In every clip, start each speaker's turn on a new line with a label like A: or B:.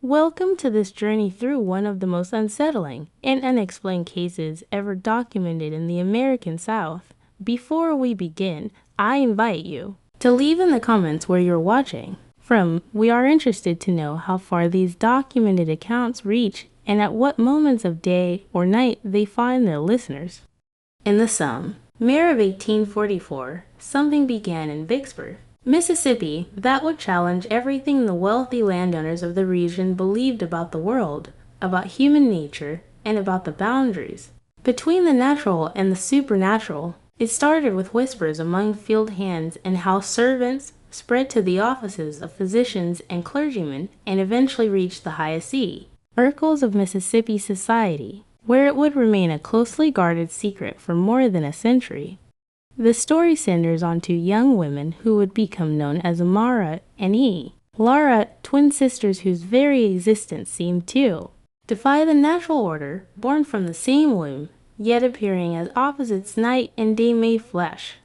A: Welcome to this journey through one of the most unsettling and unexplained cases ever documented in the American South. Before we begin, I invite you to leave in the comments where you're watching from. We are interested to know how far these documented accounts reach and at what moments of day or night they find their listeners. In the summer of 1844, something began in Vicksburg, Mississippi, that would challenge everything the wealthy landowners of the region believed about the world, about human nature, and about the boundaries between the natural and the supernatural. It started with whispers among field hands and house servants, spread to the offices of physicians and clergymen, and eventually reached the highest sea, Urkels of Mississippi society, where it would remain a closely guarded secret for more than a century. The story centers on two young women who would become known as Amara and Elara, twin sisters whose very existence seemed to defy the natural order, born from the same womb, yet appearing as opposites night and day made flesh.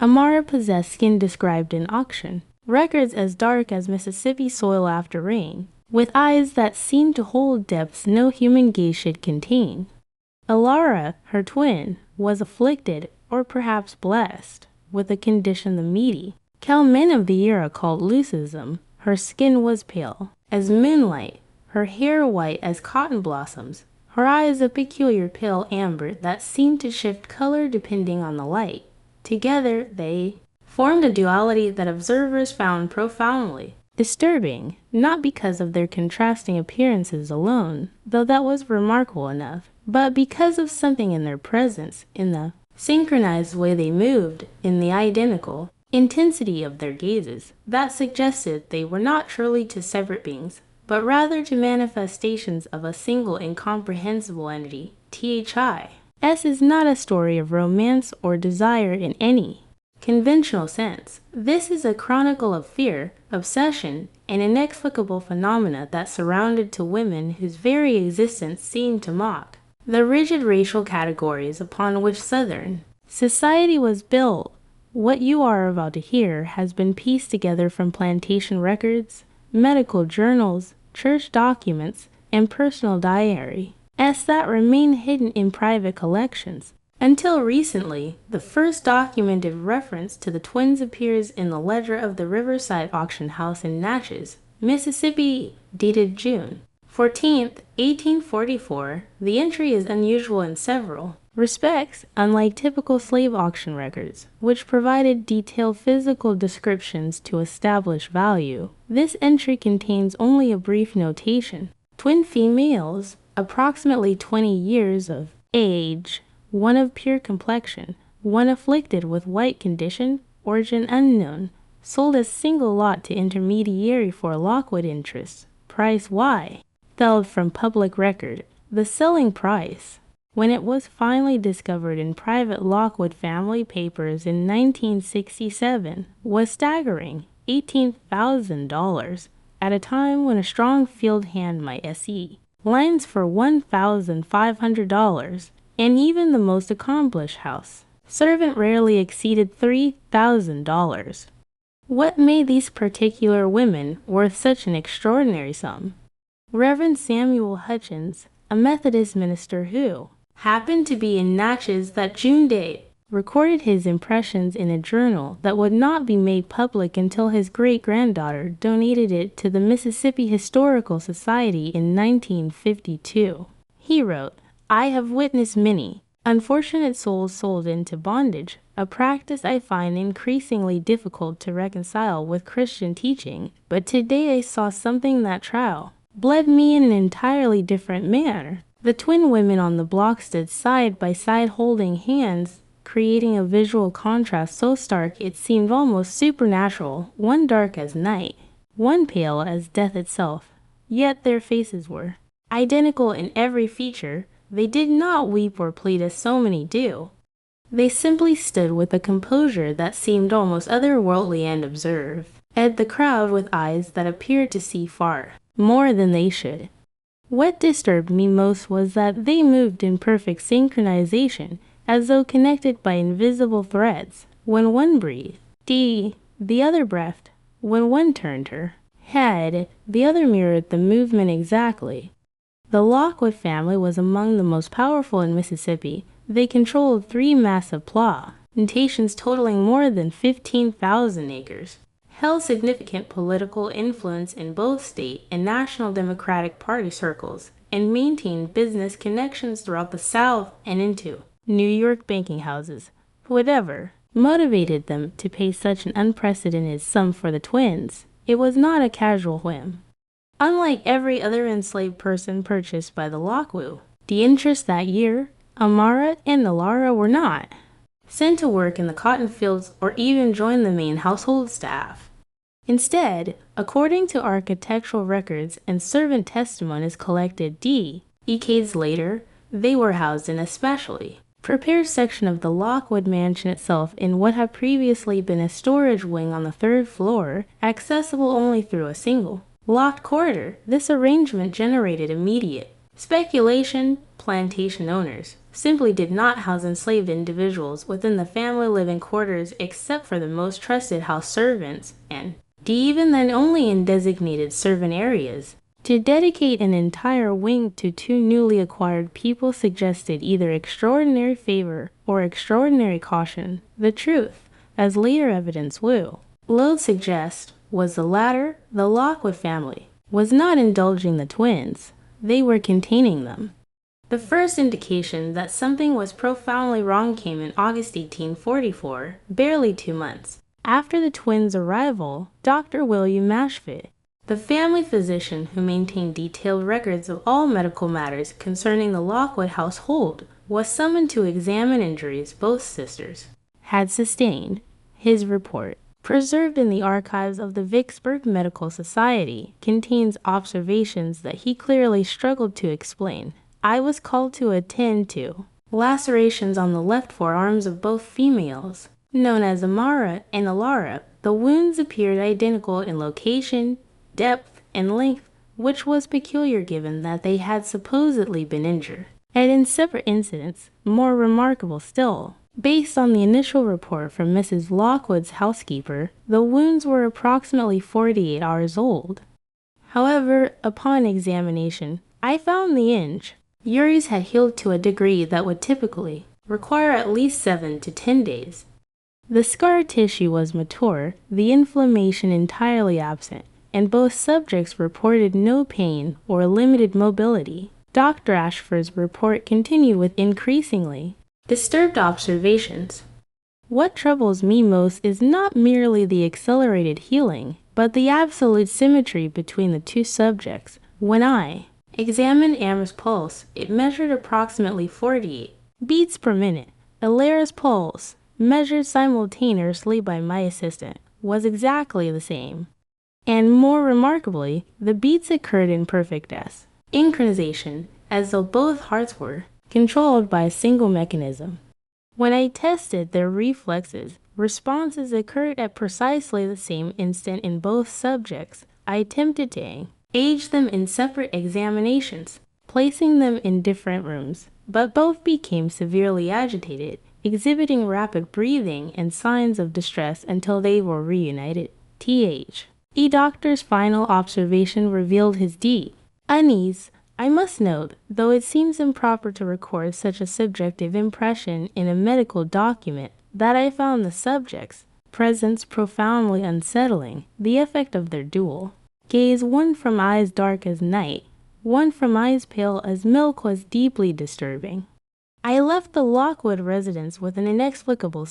A: Amara possessed skin described in auction, records as dark as Mississippi soil after rain, with eyes that seemed to hold depths no human gaze should contain. Elara, her twin, was afflicted, or perhaps blessed, with a condition the meaty men of the era called leucism. Her skin was pale as moonlight, her hair white as cotton blossoms, her eyes a peculiar pale amber that seemed to shift color depending on the light. Together they formed a duality that observers found profoundly disturbing, not because of their contrasting appearances alone, though that was remarkable enough, but because of something in their presence, in the synchronized way they moved, in the identical intensity of their gazes, that suggested they were not truly two separate beings, but rather two manifestations of a single incomprehensible entity. S is not a story of romance or desire in any conventional sense. This is a chronicle of fear, obsession, and inexplicable phenomena that surrounded two women whose very existence seemed to mock the rigid racial categories upon which Southern society was built. What you are about to hear has been pieced together from plantation records, medical journals, church documents, and personal diaries that remain hidden in private collections. Until recently, the first documented reference to the twins appears in the ledger of the Riverside Auction House in Natchez, Mississippi, dated June 14th, 1844. The entry is unusual in several respects, unlike typical slave auction records, which provided detailed physical descriptions to establish value. This entry contains only a brief notation. Twin females, approximately 20 years of age, one of pure complexion, one afflicted with white condition, origin unknown, sold as single lot to intermediary for Lockwood interest, price Y. Withheld from public record. The selling price, when it was finally discovered in private Lockwood family papers in 1967, was staggering $18,000, at a time when a strong field hand might see lines for $1,500, and even the most accomplished house servant rarely exceeded $3,000. What made these particular women worth such an extraordinary sum? Reverend Samuel Hutchins, a Methodist minister who happened to be in Natchez that June date, recorded his impressions in a journal that would not be made public until his great-granddaughter donated it to the Mississippi Historical Society in 1952. He wrote, "I have witnessed many unfortunate souls sold into bondage, a practice I find increasingly difficult to reconcile with Christian teaching, but today I saw something that trial bled me in an entirely different manner." The twin women on the block stood side by side holding hands, creating a visual contrast so stark it seemed almost supernatural, one dark as night, one pale as death itself. Yet their faces were identical in every feature. They did not weep or plead as so many do. They simply stood with a composure that seemed almost otherworldly and observed the crowd with eyes that appeared to see far more than they should. What disturbed me most was that they moved in perfect synchronization, as though connected by invisible threads. When one breathed, the other breathed. When one turned her head, the other mirrored the movement exactly. The Lockwood family was among the most powerful in Mississippi. They controlled 3 massive plantations totaling more than 15,000 acres, held significant political influence in both state and national Democratic Party circles, and maintained business connections throughout the South and into New York banking houses. Whatever motivated them to pay such an unprecedented sum for the twins, it was not a casual whim. Unlike every other enslaved person purchased by the Lockwood, the interest that year, Amara and Elara were not sent to work in the cotton fields or even join the main household staff. Instead, according to architectural records and servant testimonies collected decades later, they were housed in a specially prepared section of the Lockwood mansion itself in what had previously been a storage wing on the 3rd floor, accessible only through a single locked corridor. This arrangement generated immediate speculation. Plantation owners simply did not house enslaved individuals within the family living quarters except for the most trusted house servants, and even then only in designated servant areas. To dedicate an entire wing to 2 newly acquired people suggested either extraordinary favor or extraordinary caution. The truth, as later evidence will suggest, was the latter. The Lockwood family was not indulging the twins, they were containing them. The first indication that something was profoundly wrong came in August 1844, barely 2 months after the twins' arrival. Dr. William Mashfit, the family physician who maintained detailed records of all medical matters concerning the Lockwood household, was summoned to examine injuries both sisters had sustained. His report, preserved in the archives of the Vicksburg Medical Society, contains observations that he clearly struggled to explain. I was called to attend to lacerations on the left forearms of both females, known as Amara and Elara. The wounds appeared identical in location, depth, and length, which was peculiar given that they had supposedly been injured and in separate incidents. More remarkable still, based on the initial report from Mrs. Lockwood's housekeeper, the wounds were approximately 48 hours old. However, upon examination, I found the injuries had healed to a degree that would typically require at least 7 to 10 days. The scar tissue was mature, the inflammation entirely absent, and both subjects reported no pain or limited mobility. Dr. Ashford's report continued with increasingly disturbed observations. What troubles me most is not merely the accelerated healing, but the absolute symmetry between the 2 subjects. When I examined Amara's pulse, it measured approximately 48 beats per minute. Elara's pulse, measured simultaneously by my assistant, was exactly the same. And more remarkably, the beats occurred in perfect synchronization, as though both hearts were controlled by a single mechanism. When I tested their reflexes, responses occurred at precisely the same instant in both subjects. I attempted to age them in separate examinations, placing them in different rooms, but both became severely agitated, exhibiting rapid breathing and signs of distress until they were reunited. The doctor's final observation revealed his deep unease. I must note, though it seems improper to record such a subjective impression in a medical document, that I found the subjects' presence profoundly unsettling. The effect of their dual gaze, one from eyes dark as night, one from eyes pale as milk, was deeply disturbing. I left the Lockwood residence with an inexplicable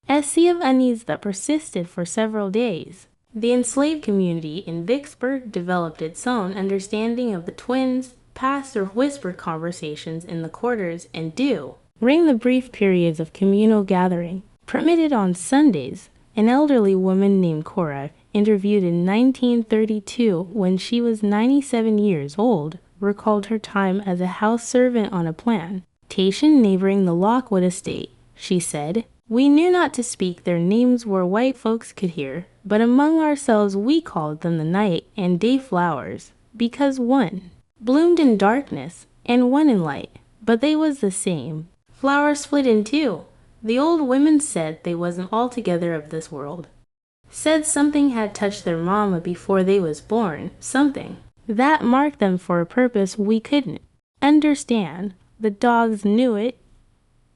A: a sea of unease that persisted for several days. The enslaved community in Vicksburg developed its own understanding of the twins, passed through whispered conversations in the quarters, and during the brief periods of communal gathering permitted on Sundays. An elderly woman named Cora, interviewed in 1932 when she was 97 years old, recalled her time as a house servant on a plantation neighboring the Lockwood estate. She said, "We knew not to speak their names where white folks could hear, but among ourselves we called them the night and day flowers, because one bloomed in darkness and one in light, but they was the same. Flowers split in two. The old women said they wasn't altogether of this world. Said something had touched their mama before they was born, something that marked them for a purpose we couldn't understand. The dogs knew it.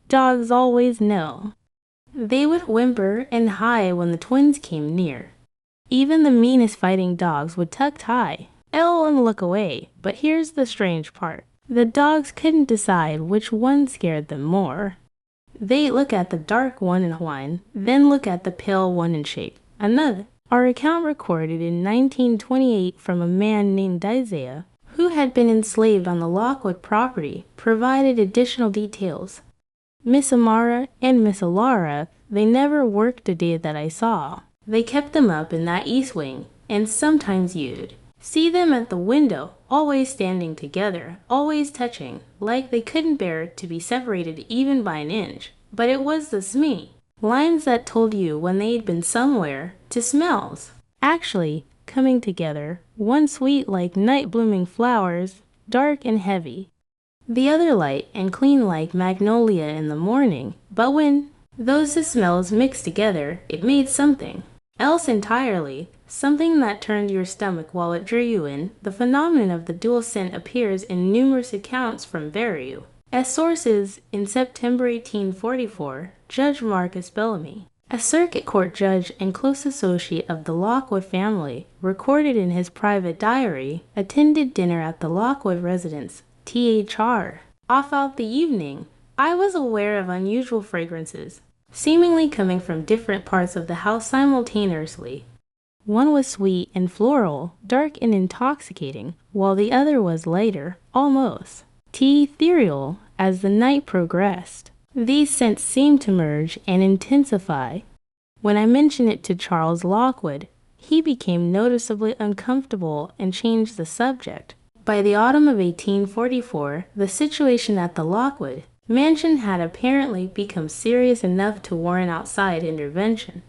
A: Dogs always know. They would whimper and high when the twins came near. Even the meanest fighting dogs would tuck tie, and look away. But here's the strange part. The dogs couldn't decide which one scared them more. They'd look at the dark one and whine, then look at the pale one and shake. Another. Our account recorded in 1928 from a man named Isaiah, who had been enslaved on the Lockwood property, provided additional details. Miss Amara and Miss Elara, they never worked a day that I saw. They kept them up in that east wing, and sometimes you'd see them at the window, always standing together, always touching, like they couldn't bear to be separated even by an inch. But it was the SME. Lines that told you when they'd been somewhere, to smells. Actually, coming together, one sweet like night-blooming flowers, dark and heavy. The other light and clean like magnolia in the morning. But when those smells mixed together, it made something else entirely, something that turned your stomach while it drew you in. The phenomenon of the dual scent appears in numerous accounts from various sources. In September 1844, Judge Marcus Bellamy, a circuit court judge and close associate of the Lockwood family, recorded in his private diary, attended dinner at the Lockwood residence, THR. Off out the evening, I was aware of unusual fragrances, seemingly coming from different parts of the house simultaneously. One was sweet and floral, dark and intoxicating, while the other was lighter, almost ethereal. As the night progressed, these scents seemed to merge and intensify. When I mentioned it to Charles Lockwood, he became noticeably uncomfortable and changed the subject. By the autumn of 1844, the situation at the Lockwood mansion had apparently become serious enough to warrant outside intervention.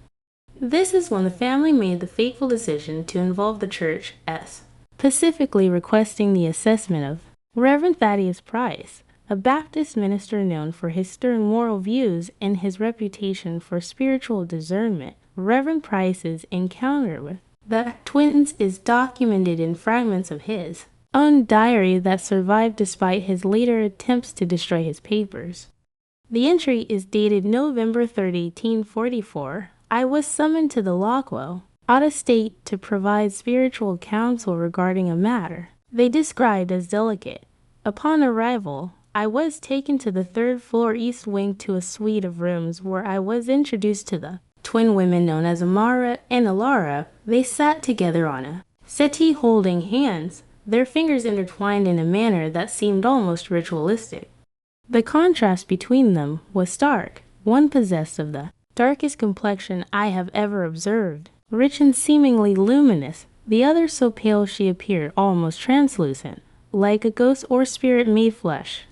A: This is when the family made the fateful decision to involve the church, specifically requesting the assessment of Reverend Thaddeus Price, a Baptist minister known for his stern moral views and his reputation for spiritual discernment. Reverend Price's encounter with the twins is documented in fragments of his own diary that survived despite his later attempts to destroy his papers. The entry is dated November 30, 1844. I was summoned to the Lockwell, out of state, to provide spiritual counsel regarding a matter they described as delicate. Upon arrival, I was taken to the third floor east wing to a suite of rooms where I was introduced to the twin women known as Amara and Elara. They sat together on a settee holding hands, their fingers intertwined in a manner that seemed almost ritualistic. The contrast between them was stark. One possessed of the darkest complexion I have ever observed, rich and seemingly luminous, the other so pale she appeared almost translucent, like a ghost or spirit made flesh.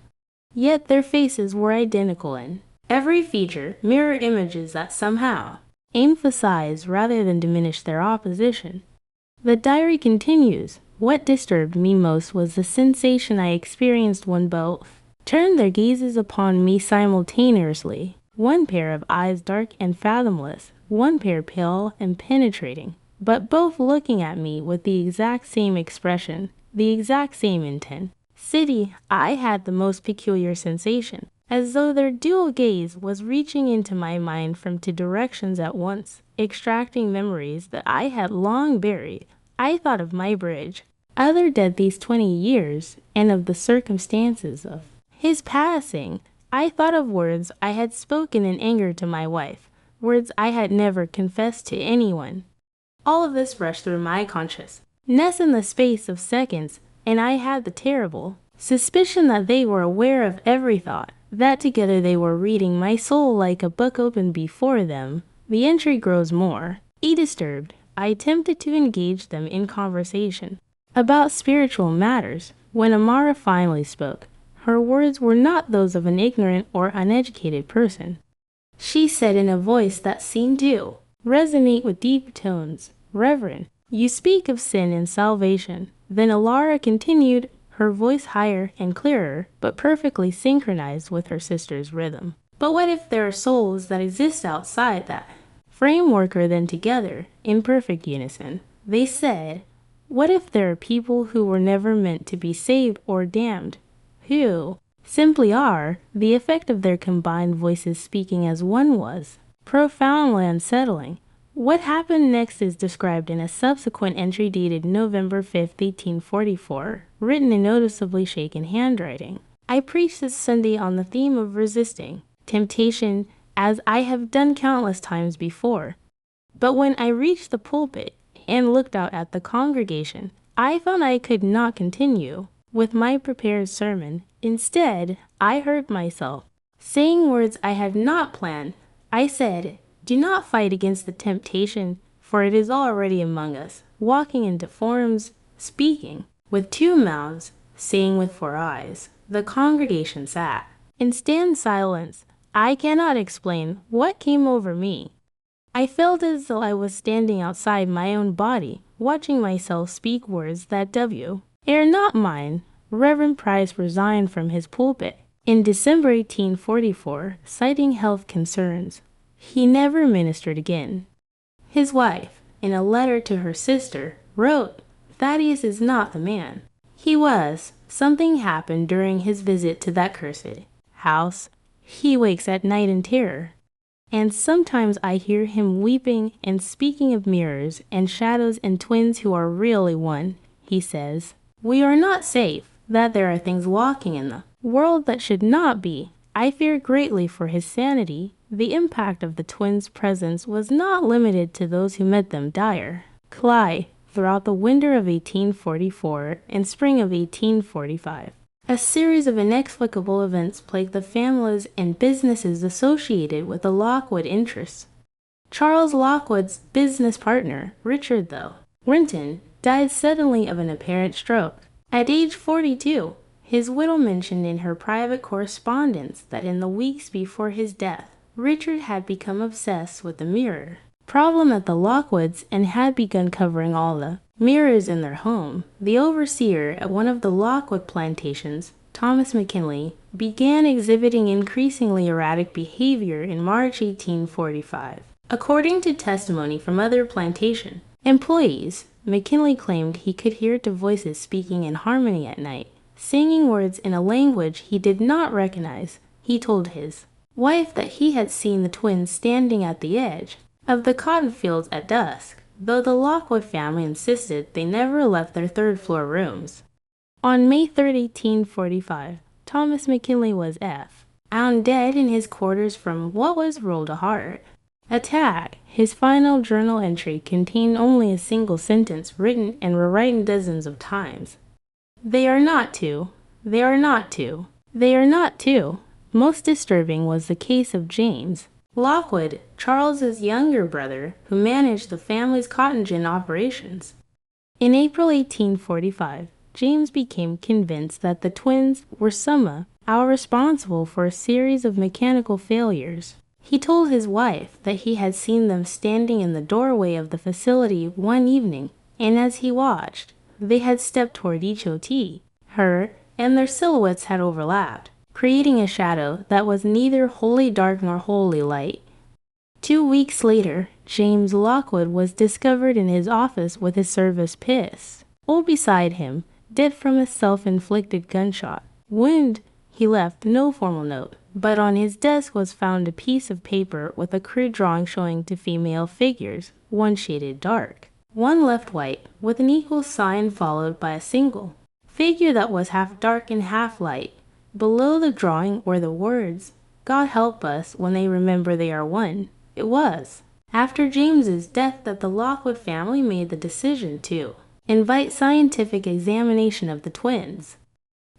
A: Yet their faces were identical in every feature, mirror images that somehow emphasized rather than diminished their opposition. The diary continues. What disturbed me most was the sensation I experienced when both turned their gazes upon me simultaneously. One pair of eyes dark and fathomless, one pair pale and penetrating, but both looking at me with the exact same expression, the exact same intent. City, I had the most peculiar sensation, as though their dual gaze was reaching into my mind from two directions at once, extracting memories that I had long buried. I thought of my bridge, other dead these 20 years, and of the circumstances of his passing. I thought of words I had spoken in anger to my wife, words I had never confessed to anyone. All of this rushed through my consciousness in the space of seconds, and I had the terrible suspicion that they were aware of every thought, that together they were reading my soul like a book open before them. The entry grows more disturbed. I attempted to engage them in conversation about spiritual matters. When Amara finally spoke, her words were not those of an ignorant or uneducated person. She said in a voice that seemed to resonate with deep tones, "Reverend, you speak of sin and salvation." Then Elara continued, her voice higher and clearer, but perfectly synchronized with her sister's rhythm. "But what if there are souls that exist outside that? framework are then together, in perfect unison. They said, what if there are people who were never meant to be saved or damned, who simply are the effect of their combined voices speaking as one was? Profoundly unsettling. What happened next is described in a subsequent entry dated November 5th, 1844, written in noticeably shaken handwriting. I preached this Sunday on the theme of resisting temptation, as I have done countless times before. But when I reached the pulpit and looked out at the congregation, I found I could not continue with my prepared sermon. Instead, I heard myself saying words I had not planned. I said, do not fight against the temptation, for it is already among us, walking into forms, speaking with 2 mouths, seeing with 4 eyes. The congregation sat in stand silence. I cannot explain what came over me. I felt as though I was standing outside my own body, watching myself speak words that are not mine. Reverend Price resigned from his pulpit in December 1844, citing health concerns. He never ministered again. His wife, in a letter to her sister, wrote, Thaddeus is not the man he was. Something happened during his visit to that cursed house. He wakes at night in terror, and sometimes I hear him weeping and speaking of mirrors and shadows and twins who are really one. He says, we are not safe, that there are things walking in the world that should not be. I fear greatly for his sanity. The impact of the twins' presence was not limited to those who met them dire. Cly, throughout the winter of 1844 and spring of 1845. A series of inexplicable events plagued the families and businesses associated with the Lockwood interests. Charles Lockwood's business partner, Richard Winton, died suddenly of an apparent stroke. At age 42, his widow mentioned in her private correspondence that in the weeks before his death, Richard had become obsessed with the mirror problem at the Lockwoods and had begun covering all the mirrors in their home. The overseer at one of the Lockwood plantations, Thomas McKinley, began exhibiting increasingly erratic behavior in March 1845. According to testimony from other plantation employees, McKinley claimed he could hear 2 voices speaking in harmony at night, singing words in a language he did not recognize. He told his wife that he had seen the twins standing at the edge of the cotton fields at dusk, though the Lockwood family insisted they never left their 3rd-floor rooms. On May 3, 1845, Thomas McKinley was found dead in his quarters from what was rolled a heart attack. His final journal entry contained only a single sentence written and rewritten dozens of times. They are not two. They are not two. They are not two. Most disturbing was the case of James Lockwood, Charles's younger brother, who managed the family's cotton gin operations. In April 1845, James became convinced that the twins were somehow responsible for a series of mechanical failures. He told his wife that he had seen them standing in the doorway of the facility one evening, and as he watched, they had stepped toward each her, and their silhouettes had overlapped, creating a shadow that was neither wholly dark nor wholly light. 2 weeks later, James Lockwood was discovered in his office with his service pistol beside him, dead from a self-inflicted gunshot wound. He left no formal note, but on his desk was found a piece of paper with a crude drawing showing 2 female figures, one shaded dark, one left white, with an equal sign followed by a single figure that was half dark and half light. Below the drawing were the words, God help us when they remember they are one. It was after James's death that the Lockwood family made the decision to invite scientific examination of the twins.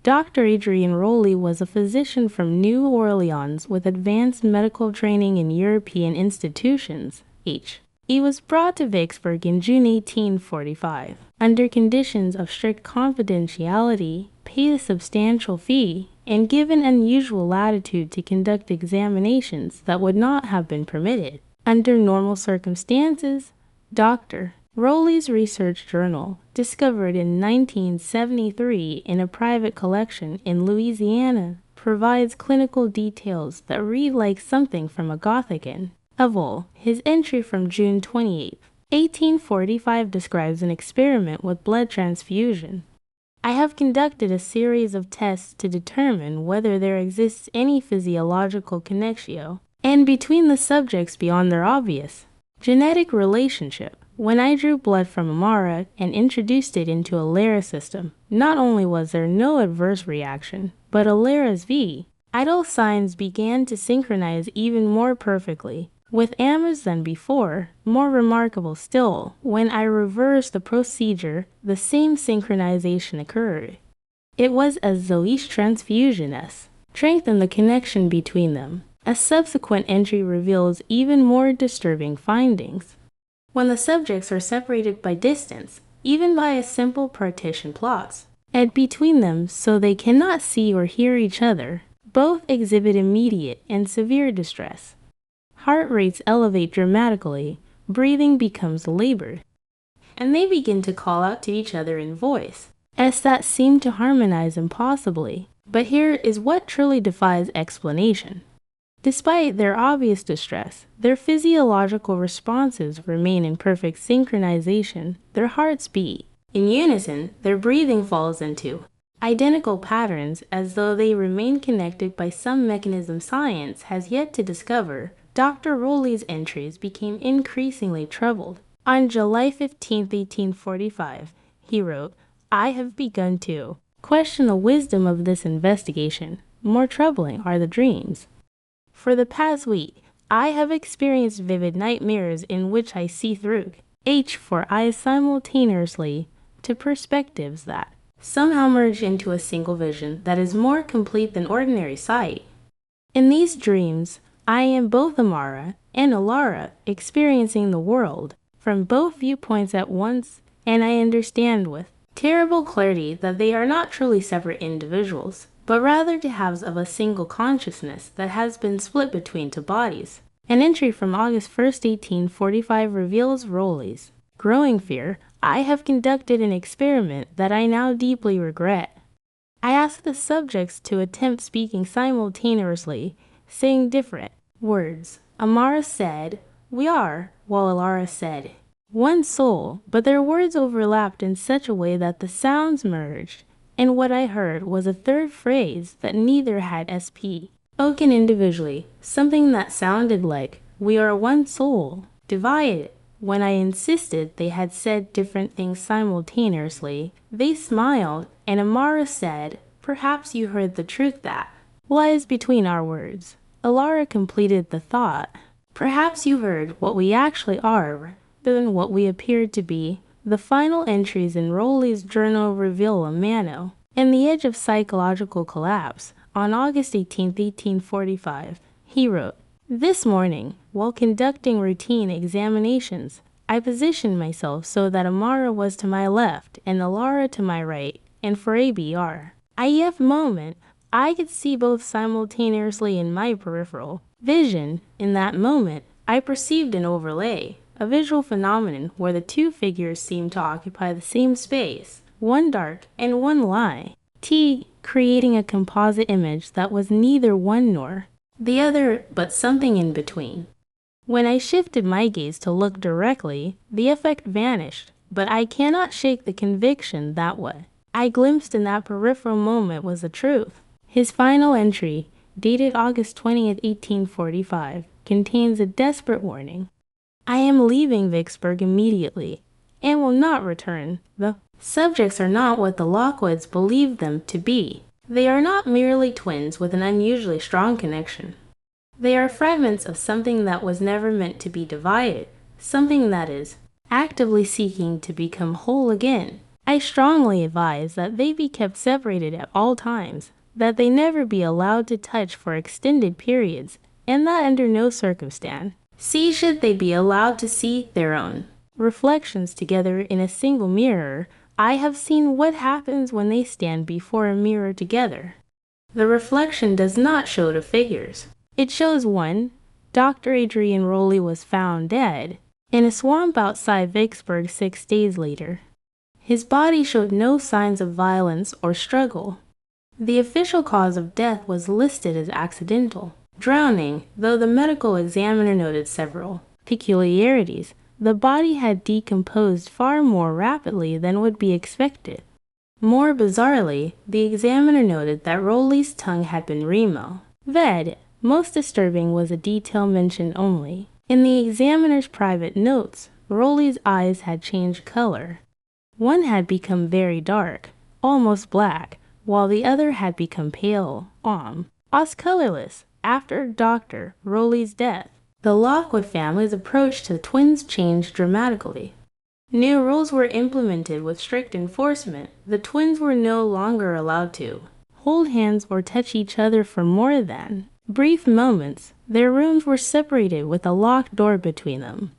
A: Dr. Adrian Rowley was a physician from New Orleans with advanced medical training in European institutions. He was brought to Vicksburg in June 1845, under conditions of strict confidentiality, paid a substantial fee, and given unusual latitude to conduct examinations that would not have been permitted under normal circumstances. Dr. Rowley's research journal, discovered in 1973 in a private collection in Louisiana, provides clinical details that read like something from a Gothican Avol, his entry from June 28, 1845 describes an experiment with blood transfusion. I have conducted a series of tests to determine whether there exists any physiological connexio, and between the subjects beyond their obvious genetic relationship. When I drew blood from Amara and introduced it into Elara's system, not only was there no adverse reaction, but Elara's vital signs began to synchronize even more perfectly with Amara's than before. More remarkable still, when I reversed the procedure, the same synchronization occurred. It was as though each transfusion strengthened the connection between them. A subsequent entry reveals even more disturbing findings. When the subjects are separated by distance, even by a simple partition plots, and between them so they cannot see or hear each other, both exhibit immediate and severe distress. Heart rates elevate dramatically, breathing becomes labored, and they begin to call out to each other in voice, as that seem to harmonize impossibly. But here is what truly defies explanation. Despite their obvious distress, their physiological responses remain in perfect synchronization. Their hearts beat in unison, their breathing falls into identical patterns as though they remain connected by some mechanism science has yet to discover. Dr. Rowley's entries became increasingly troubled. On July 15, 1845, he wrote, "I have begun to question the wisdom of this investigation. More troubling are the dreams. For the past week, I have experienced vivid nightmares in which I see through for eyes simultaneously to perspectives that somehow merge into a single vision that is more complete than ordinary sight. In these dreams, I am both Amara and Elara, experiencing the world from both viewpoints at once, and I understand with terrible clarity that they are not truly separate individuals, but rather the halves of a single consciousness that has been split between two bodies." An entry from August 1, 1845 reveals Rowley's growing fear. "I have conducted an experiment that I now deeply regret. I asked the subjects to attempt speaking simultaneously, saying different words. Amara said, 'We are,' while Elara said, 'One soul,' but their words overlapped in such a way that the sounds merged, and what I heard was a third phrase that neither had spoken individually, something that sounded like, 'We are one soul, divided.' When I insisted they had said different things simultaneously, they smiled, and Amara said, 'Perhaps you heard the truth that lies between our words.' Elara completed the thought, 'Perhaps you heard what we actually are rather than what we appeared to be.'" The final entries in Rowley's journal reveal a mano and the edge of psychological collapse. On August 18, 1845, he wrote, "This morning, while conducting routine examinations, I positioned myself so that Amara was to my left and Elara to my right, and for ABR. IF moment, I could see both simultaneously in my peripheral vision. In that moment, I perceived an overlay, a visual phenomenon where the two figures seemed to occupy the same space, one dark and one light, creating a composite image that was neither one nor the other, but something in between. When I shifted my gaze to look directly, the effect vanished, but I cannot shake the conviction that what I glimpsed in that peripheral moment was the truth." His final entry, dated August 20, 1845, contains a desperate warning. "I am leaving Vicksburg immediately and will not return. The subjects are not what the Lockwoods believed them to be. They are not merely twins with an unusually strong connection. They are fragments of something that was never meant to be divided, something that is actively seeking to become whole again. I strongly advise that they be kept separated at all times, that they never be allowed to touch for extended periods, and that under no circumstance should they be allowed to see their own reflections together in a single mirror. I have seen what happens when they stand before a mirror together. The reflection does not show the figures. It shows one. Dr. Adrian Rowley was found dead in a swamp outside Vicksburg 6 days later. His body showed no signs of violence or struggle. The official cause of death was listed as accidental. drowning, though the medical examiner noted several peculiarities. The body had decomposed far more rapidly than would be expected. More bizarrely, the examiner noted that Rowley's tongue had been removed. Most disturbing was a detail mentioned only. In the examiner's private notes, Rowley's eyes had changed color. One had become very dark, almost black, while the other had become pale, almost colorless, after Dr. Rowley's death. The Lockwood family's approach to the twins changed dramatically. New rules were implemented with strict enforcement. The twins were no longer allowed to hold hands or touch each other for more than brief moments. Their rooms were separated with a locked door between them.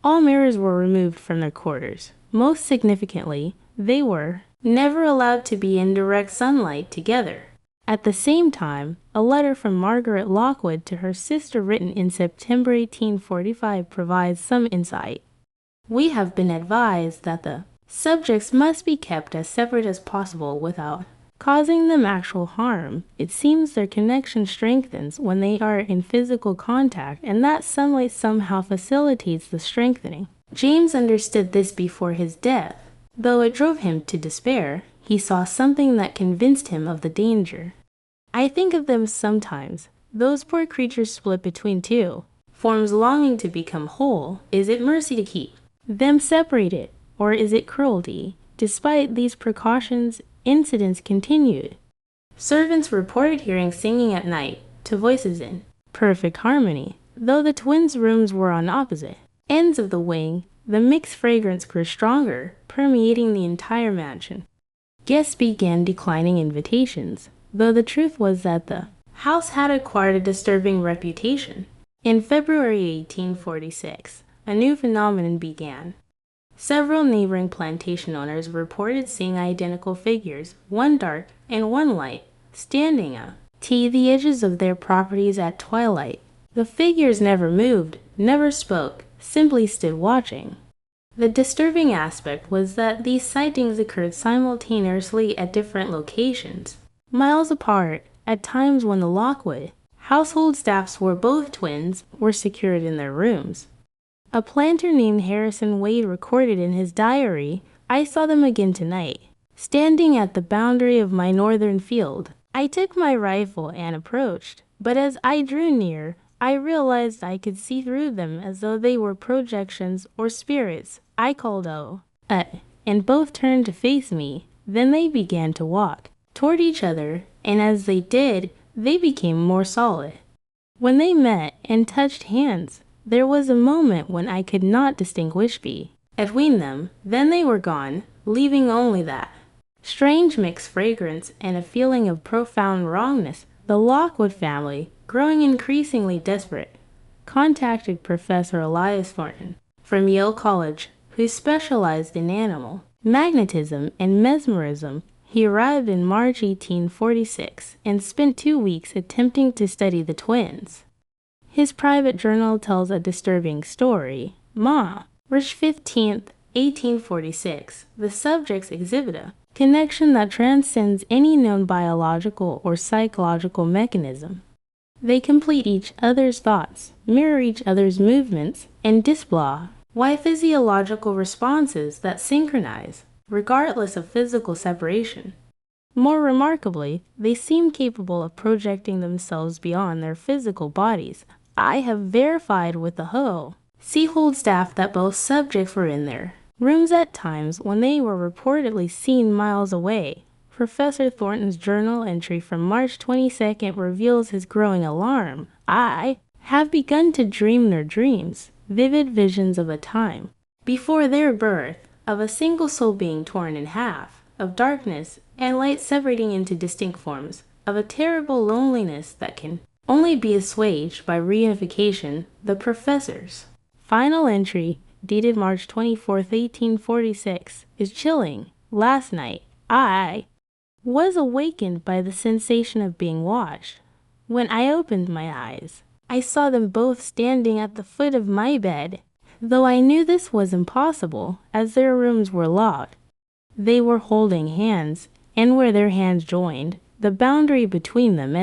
A: All mirrors were removed from their quarters. Most significantly, they were never allowed to be in direct sunlight together. At the same time, a letter from Margaret Lockwood to her sister written in September 1845 provides some insight. We have been advised that the subjects must be kept as separate as possible without causing them actual harm. It seems their connection strengthens when they are in physical contact, and that sunlight somehow facilitates the strengthening. James understood this before his death. Though it drove him to despair, he saw something that convinced him of the danger. I think of them sometimes. Those poor creatures split between two forms longing to become whole. Is it mercy to keep them separated, or is it cruelty? Despite these precautions, incidents continued. Servants reported hearing singing at night, to voices in perfect harmony. Though the twins' rooms were on opposite ends of the wing, the mixed fragrance grew stronger, permeating the entire mansion. Guests began declining invitations, though the truth was that the house had acquired a disturbing reputation. In February 1846, a new phenomenon began. Several neighboring plantation owners reported seeing identical figures, one dark and one light, standing at the edges of their properties at twilight. The figures never moved, never spoke, simply stood watching. The disturbing aspect was that these sightings occurred simultaneously at different locations, miles apart. At times when the Lockwood household staffs were both twins were secured in their rooms. A planter named Harrison Wade recorded in his diary, "I saw them again tonight, standing at the boundary of my northern field. I took my rifle and approached, but as I drew near, I realized I could see through them as though they were projections or spirits. I called out, and both turned to face me. Then they began to walk toward each other, and as they did, they became more solid. When they met and touched hands, there was a moment when I could not distinguish between them. Then they were gone, leaving only that strange mixed fragrance and a feeling of profound wrongness." The Lockwood family, growing increasingly desperate, contacted Professor Elias Thornton from Yale College, who specialized in animal magnetism and mesmerism. He arrived in March 1846 and spent 2 weeks attempting to study the twins. His private journal tells a disturbing story. March 15th, 1846, the subjects exhibit a connection that transcends any known biological or psychological mechanism. They complete each other's thoughts, mirror each other's movements, and display physiological responses that synchronize, regardless of physical separation. More remarkably, they seem capable of projecting themselves beyond their physical bodies. I have verified with the household staff that both subjects were in their rooms at times when they were reportedly seen miles away. Professor Thornton's journal entry from March 22nd reveals his growing alarm. "I have begun to dream their dreams, vivid visions of a time before their birth, of a single soul being torn in half, of darkness and light separating into distinct forms, of a terrible loneliness that can only be assuaged by reunification." The professor's final entry, dated March 24th, 1846, is chilling. "Last night, I was awakened by the sensation of being watched. When I opened my eyes, I saw them both standing at the foot of my bed. Though I knew this was impossible, as their rooms were locked, they were holding hands, and where their hands joined, the boundary between them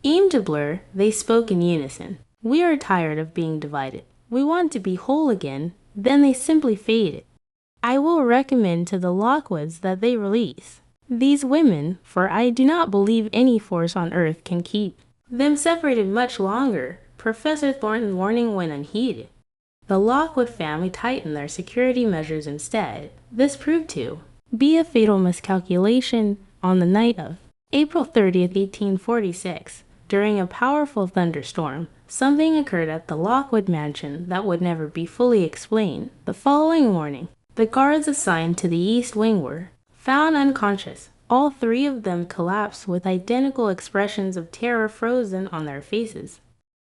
A: Aimed to blur, they spoke in unison. We are tired of being divided. We want to be whole again. Then they simply faded. I will recommend to the Lockwoods that they release these women, for I do not believe any force on earth can keep them separated much longer. Professor Thornton's warning went unheeded. The Lockwood family tightened their security measures instead. This proved to be a fatal miscalculation. On the night of April 30th, 1846, during a powerful thunderstorm, something occurred at the Lockwood mansion that would never be fully explained. The following morning, the guards assigned to the East Wing were found unconscious. All three of them collapsed with identical expressions of terror frozen on their faces.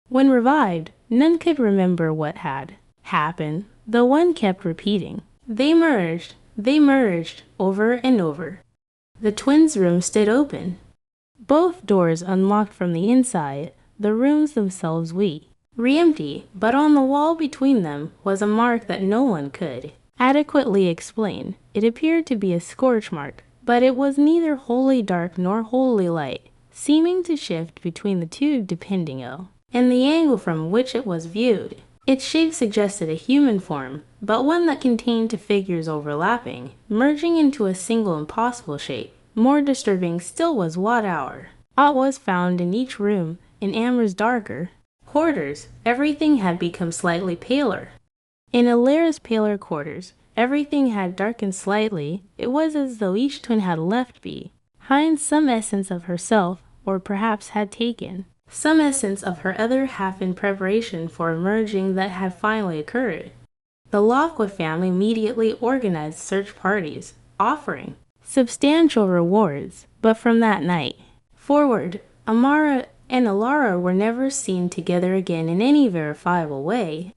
A: When revived, none could remember what had happened. The one kept repeating, they merged, over and over. The twins' room stood open. Both doors unlocked from the inside, the rooms themselves re-empty, but on the wall between them was a mark that no one could adequately explain. It appeared to be a scorch mark, but it was neither wholly dark nor wholly light, seeming to shift between the two depending on the angle from which it was viewed. Its shape suggested a human form, but one that contained two figures overlapping, merging into a single impossible shape. More disturbing still was what hour aught was found in each room. In Amara's darker quarters, everything had become slightly paler. In Elara's paler quarters, everything had darkened slightly. It was as though each twin had left behind some essence of herself, or perhaps had taken some essence of her other half in preparation for a merging that had finally occurred. The Lockwood family immediately organized search parties, offering substantial rewards, but from that night forward, Amara and Elara were never seen together again in any verifiable way.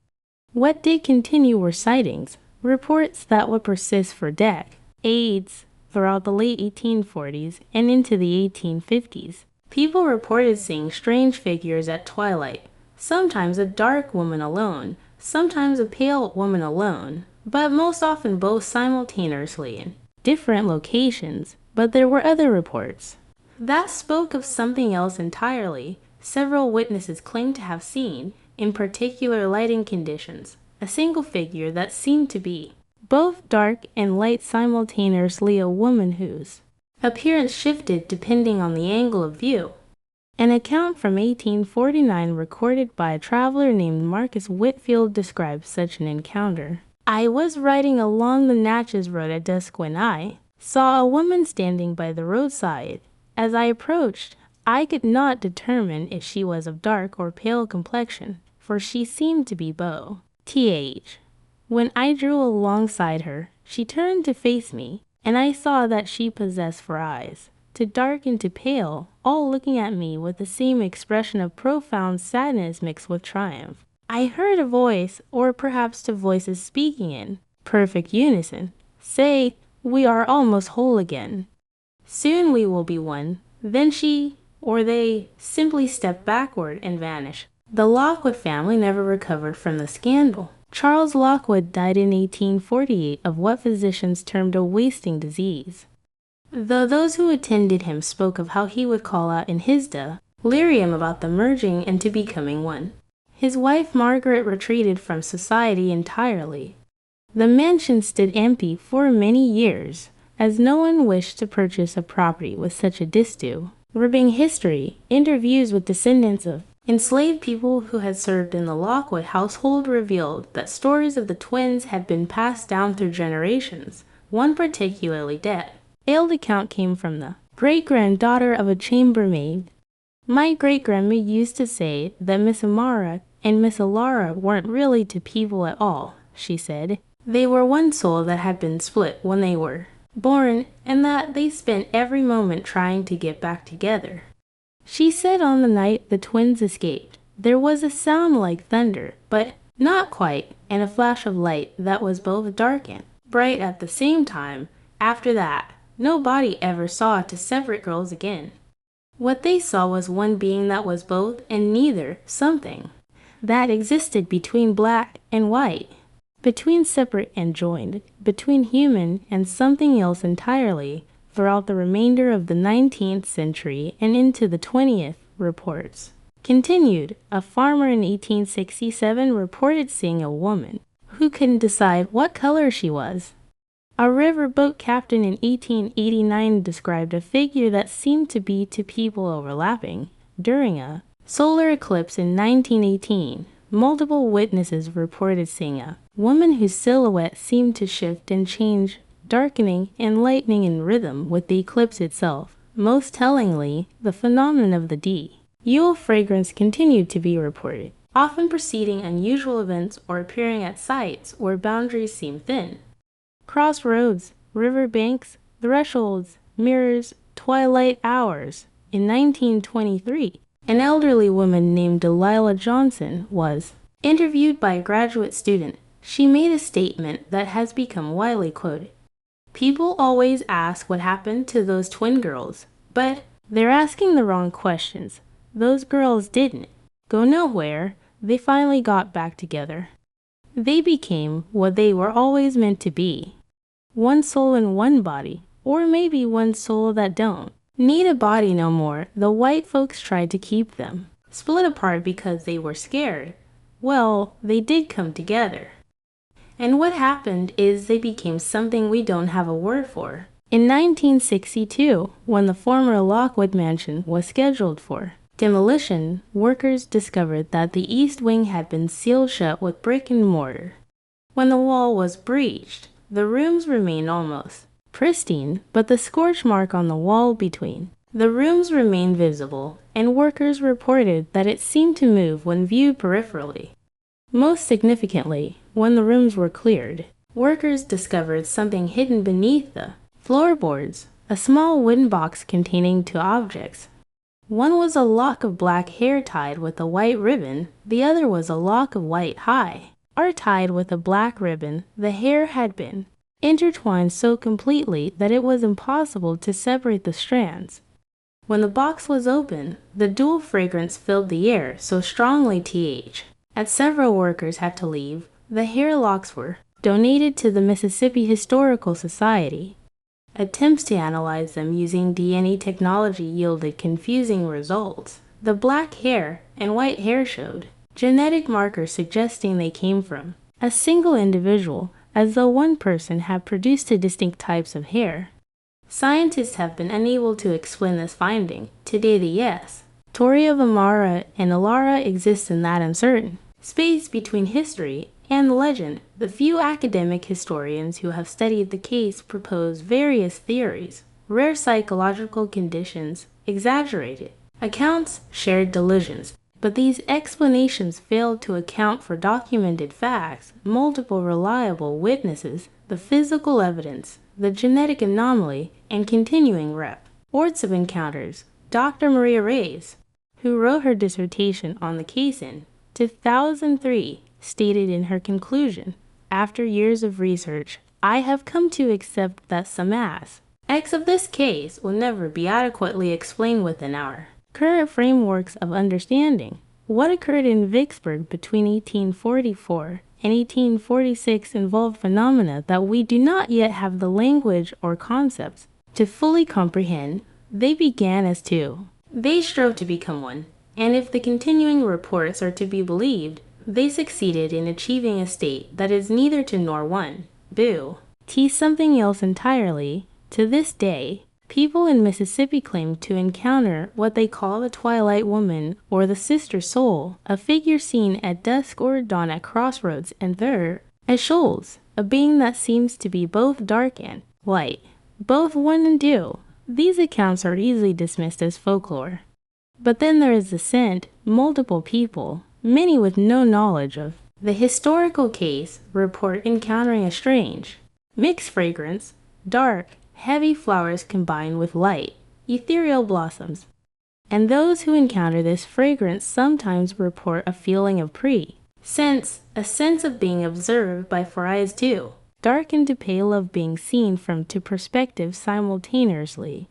A: What did continue were sightings, reports that would persist for decades throughout the late 1840s and into the 1850s. People reported seeing strange figures at twilight, sometimes a dark woman alone, sometimes a pale woman alone, but most often both simultaneously in different locations. But there were other reports that spoke of something else entirely. Several witnesses claimed to have seen, in particular lighting conditions, a single figure that seemed to be both dark and light simultaneously, a woman whose appearance shifted depending on the angle of view. An account from 1849 recorded by a traveler named Marcus Whitfield describes such an encounter. I was riding along the Natchez Road at dusk when I saw a woman standing by the roadside. As I approached, I could not determine if she was of dark or pale complexion, for she seemed to be both. When I drew alongside her, she turned to face me, and I saw that she possessed four eyes, to dark and to pale, all looking at me with the same expression of profound sadness mixed with triumph. I heard a voice, or perhaps two voices speaking in perfect unison, say, we are almost whole again. Soon we will be one. Then she, or they, simply stepped backward and vanished. The Lockwood family never recovered from the scandal. Charles Lockwood died in 1848 of what physicians termed a wasting disease, though those who attended him spoke of how he would call out in his delirium about the merging into becoming one. His wife Margaret retreated from society entirely. The mansion stood empty for many years, as no one wished to purchase a property with such a disturbing history. Interviews with descendants of enslaved people who had served in the Lockwood household revealed that stories of the twins had been passed down through generations. One particularly detailed account came from the great-granddaughter of a chambermaid. My great-grandma used to say that Miss Amara and Miss Elara weren't really two people at all, she said. They were one soul that had been split when they were born, and that they spent every moment trying to get back together. She said on the night the twins escaped, there was a sound like thunder, but not quite, and a flash of light that was both dark and bright at the same time. After that, nobody ever saw two separate girls again. What they saw was one being that was both and neither, something that existed between black and white, between separate and joined, between human and something else entirely. Throughout the remainder of the 19th century and into the 20th, reports. Continued, a farmer in 1867 reported seeing a woman who couldn't decide what color she was. A riverboat captain in 1889 described a figure that seemed to be two people overlapping. During a solar eclipse in 1918, multiple witnesses reported seeing a woman whose silhouette seemed to shift and change, darkening and lightening in rhythm with the eclipse itself. Most tellingly, the phenomenon of the Yule fragrance continued to be reported, often preceding unusual events or appearing at sites where boundaries seem thin. Crossroads, riverbanks, thresholds, mirrors, twilight hours. In 1923, an elderly woman named Delilah Johnson was interviewed by a graduate student. She made a statement that has become widely quoted. "People always ask what happened to those twin girls, but they're asking the wrong questions. Those girls didn't go nowhere. They finally got back together. They became what they were always meant to be. One soul in one body, or maybe one soul that don't need a body no more. The white folks tried to keep them split apart because they were scared. Well, they did come together. And what happened is they became something we don't have a word for." In 1962, when the former Lockwood Mansion was scheduled for demolition, workers discovered that the east wing had been sealed shut with brick and mortar. When the wall was breached, the rooms remained almost pristine, but the scorch mark on the wall between the rooms remained visible, and workers reported that it seemed to move when viewed peripherally. Most significantly, when the rooms were cleared, workers discovered something hidden beneath the floorboards, a small wooden box containing two objects. One was a lock of black hair tied with a white ribbon. The other was a lock of white hair tied with a black ribbon. The hair had been intertwined so completely that it was impossible to separate the strands. When the box was open, the dual fragrance filled the air so strongly that several workers had to leave. The hair locks were donated to the Mississippi Historical Society. Attempts to analyze them using DNA technology yielded confusing results. The black hair and white hair showed genetic markers suggesting they came from a single individual, as though one person had produced two distinct types of hair. Scientists have been unable to explain this finding. Today, the story of Amara and Elara exists in that uncertain space between history and legend. The few academic historians who have studied the case propose various theories: rare psychological conditions, exaggerated accounts, shared delusions. But these explanations fail to account for documented facts, multiple reliable witnesses, the physical evidence, the genetic anomaly, and continuing reports of encounters. Dr. Maria Reyes, who wrote her dissertation on the case in 2003, stated in her conclusion, "After years of research, I have come to accept that some aspects of this case will never be adequately explained within our current frameworks of understanding. What occurred in Vicksburg between 1844 and 1846 involved phenomena that we do not yet have the language or concepts to fully comprehend. They began as two. They strove to become one, and if the continuing reports are to be believed, they succeeded in achieving a state that is neither two nor one. Boo. T something else entirely. To this day, people in Mississippi claim to encounter what they call the Twilight Woman or the Sister Soul, a figure seen at dusk or dawn at crossroads and there at shoals, a being that seems to be both dark and light, both one and two. These accounts are easily dismissed as folklore. But then there is the scent. Multiple people, many with no knowledge of the historical case, report encountering a strange, mixed fragrance, dark, heavy flowers combined with light, ethereal blossoms. And those who encounter this fragrance sometimes report a feeling of sense, a sense of being observed by four eyes too, dark and to pale of being seen from two perspectives simultaneously.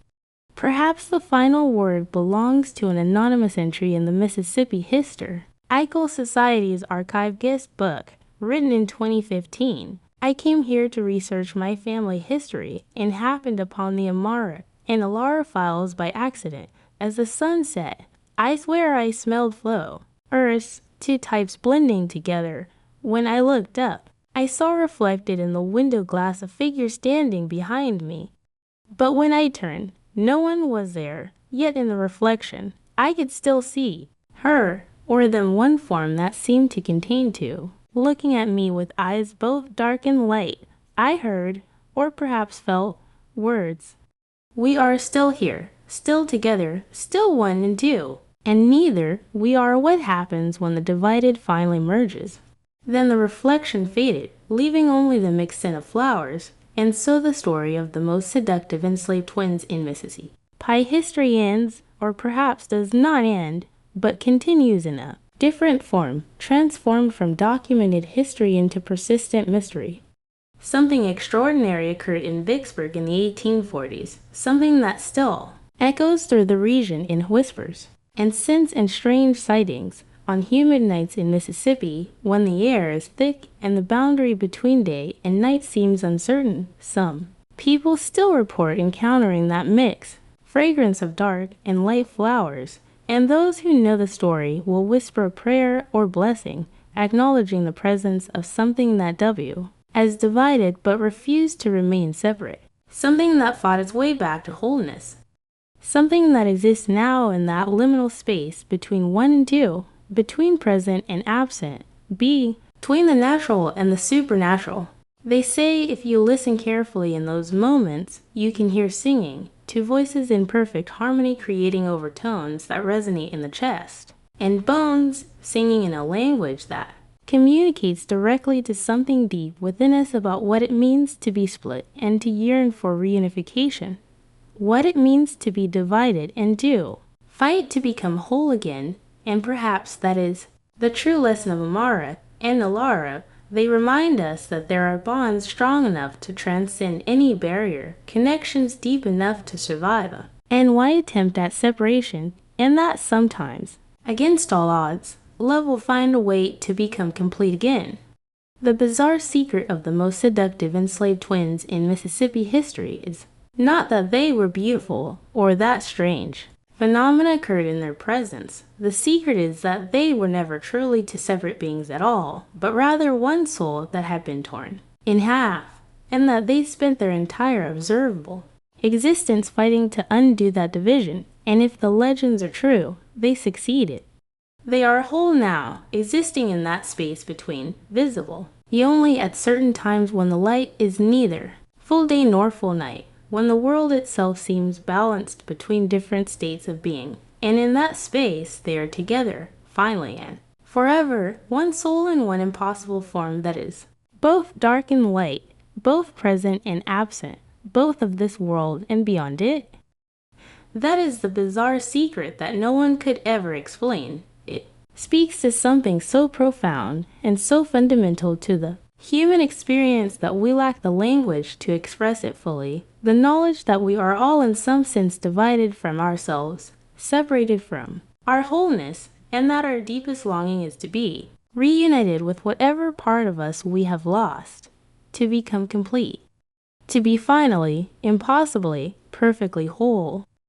A: Perhaps the final word belongs to an anonymous entry in the Mississippi Historical Society's archive guest book, written in 2015. I came here to research my family history and happened upon the Amara and Elara files by accident. As the sun set, I swear I smelled flow. Earths, two types blending together. When I looked up, I saw reflected in the window glass a figure standing behind me. But when I turned, no one was there, yet in the reflection, I could still see her, or them one form that seemed to contain two, looking at me with eyes both dark and light. I heard, or perhaps felt, words. We are still here, still together, still one and two, and neither we are what happens when the divided finally merges. Then the reflection faded, leaving only the mixed scent of flowers, and so the story of the most seductive enslaved twins in Mississippi. Pie history ends, or perhaps does not end, but continues in a different form, transformed from documented history into persistent mystery. Something extraordinary occurred in Vicksburg in the 1840s, something that still echoes through the region in whispers, and scents and strange sightings. On humid nights in Mississippi, when the air is thick and the boundary between day and night seems uncertain, some people still report encountering that mix, fragrance of dark and light flowers, and those who know the story will whisper a prayer or blessing, acknowledging the presence of something that as divided but refused to remain separate, something that fought its way back to wholeness, something that exists now in that liminal space between one and two, between present and absent, between the natural and the supernatural. They say if you listen carefully in those moments, you can hear singing, two voices in perfect harmony creating overtones that resonate in the chest, and bones singing in a language that communicates directly to something deep within us about what it means to be split and to yearn for reunification, what it means to be divided and do fight to become whole again. And perhaps that is the true lesson of Amara and Elara. They remind us that there are bonds strong enough to transcend any barrier, connections deep enough to survive, and why attempt at separation, and that sometimes, against all odds, love will find a way to become complete again. The bizarre secret of the most seductive enslaved twins in Mississippi history is not that they were beautiful or that strange phenomena occurred in their presence. The secret is that they were never truly two separate beings at all, but rather one soul that had been torn in half, and that they spent their entire observable existence fighting to undo that division, and if the legends are true, they succeeded. They are whole now, existing in that space between, visible, yet only at certain times when the light is neither full day nor full night, when the world itself seems balanced between different states of being, and in that space they are together, finally and forever, one soul in one impossible form that is both dark and light, both present and absent, both of this world and beyond it. That is the bizarre secret that no one could ever explain. It speaks to something so profound and so fundamental to the human experience that we lack the language to express it fully. The knowledge that we are all in some sense divided from ourselves, separated from our wholeness, and that our deepest longing is to be reunited with whatever part of us we have lost, to become complete, to be finally, impossibly, perfectly whole.